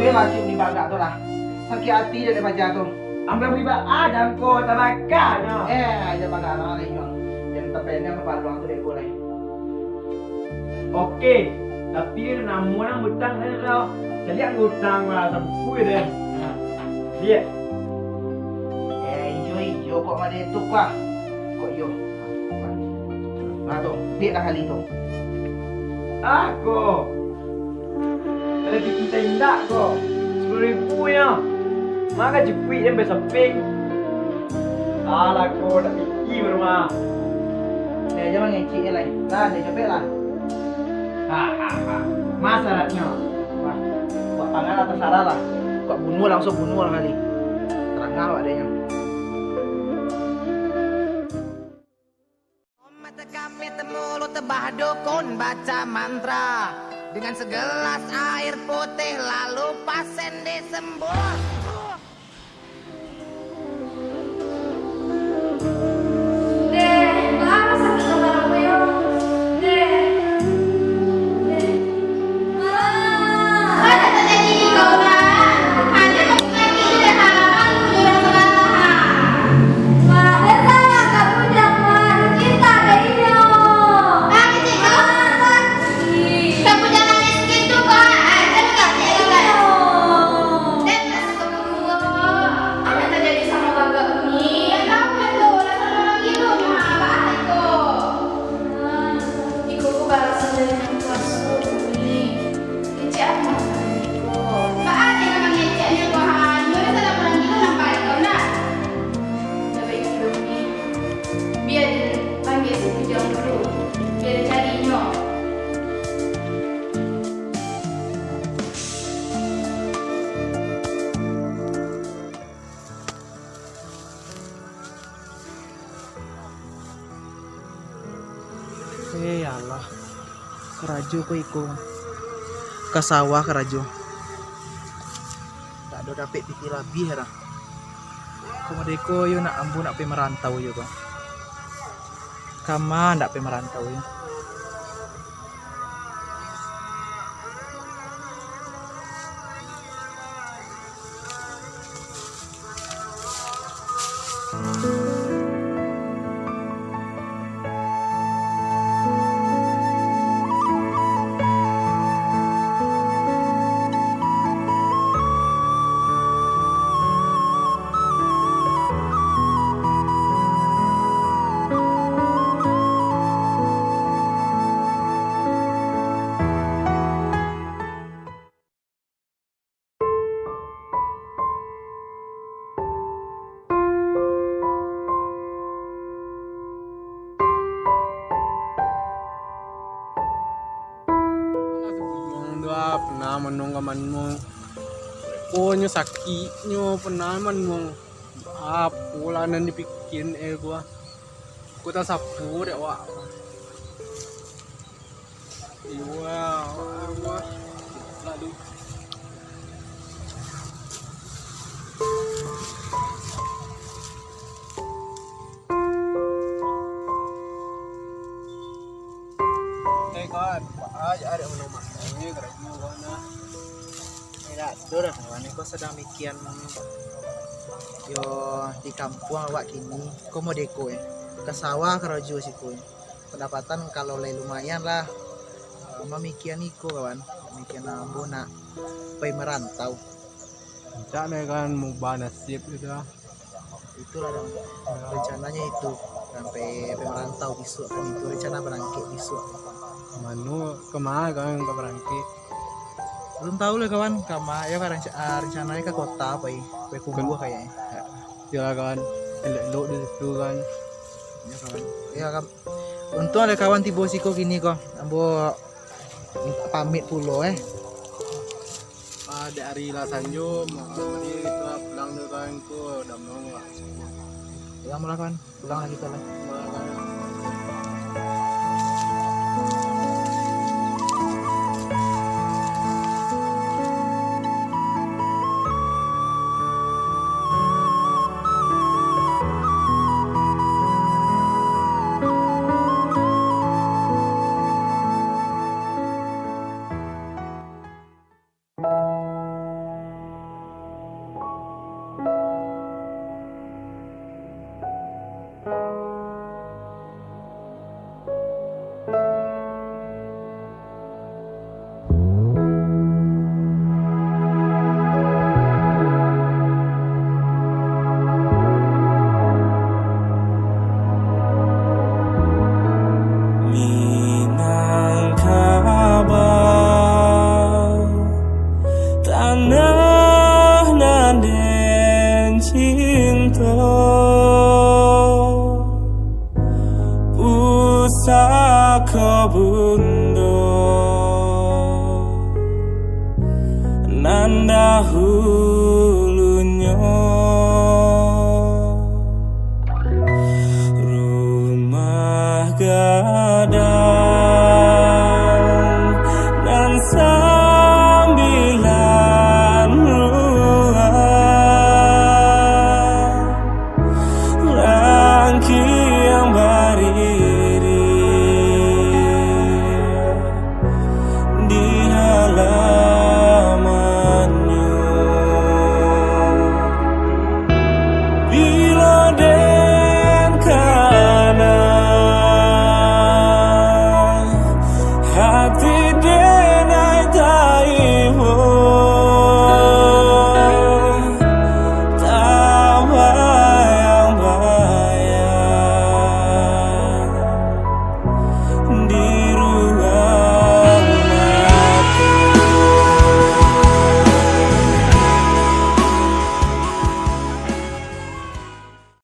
boleh lah cium ni bagak tu lah. Sakit hati dia baca tu. Ambil pribadi dan kau tabakannya. Aja bagak lah lagi jual. Yang terpendek apa peluang tu dia boleh. Okey, tapi dia nak muang hutang ni kau. Seliak hutang lah sampai dia. Dia. Yo kok mana tu kah? Kok yo. Nah tu, dia dah kali tu. Aku. Kalau kita indak kau. 10,000 ya. Maka jepit yang berseping. Alah kau dah fikir rumah. Dia jangan ngecik je lain. Lah dia cepet lah. Masalahnya. Wah, buat tangan lah tersalah lah. Kok bunuh langsung bunuh lah kali. Terang awak dia yang. Kami temulu tebah dukun baca mantra dengan segelas air putih lalu pasien disembur. Allah. Kerajo ko iko. Kasawa kerajo. Tak ada dapat piti lebih lah. Kemudian ko yo nak ambu nak pergi merantau yo ko. Kama nak pergi merantau yo. Pernah menunggaman mo nyo sakit nyo pernah man mo pula nan dipikin gua ku ta sapu dek wa iwa lalu kan ada menumah ini kerja mana Tidak, dorang kawan ko sedang mikian yo di kampung awak kini komodeko ke sawah kerajo siku pendapatan kalau lumayan lah memikian iko kawan mikian ambo nak pergi merantau cak kan mau nasib gitu itulah dong rencananya itu sampai merantau besok kan itu rencana berangkat besok manu kemana kan ke berangkat belum tahu lah kawan kama ya kan rencananya ke kota apa ya ke Kubu kayaknya ya kan elok di situ kan ya kawan ya kan untung ada kawan tiba siko gini kok ambo pamit pulo dari Lasanjo mari kita pulang dengan ku udah mau lah ya mulai kawan pulang lagi kita lah bundo nanda hulunya rumah gadang dan sambilan ruang langki yang berdiri di halaman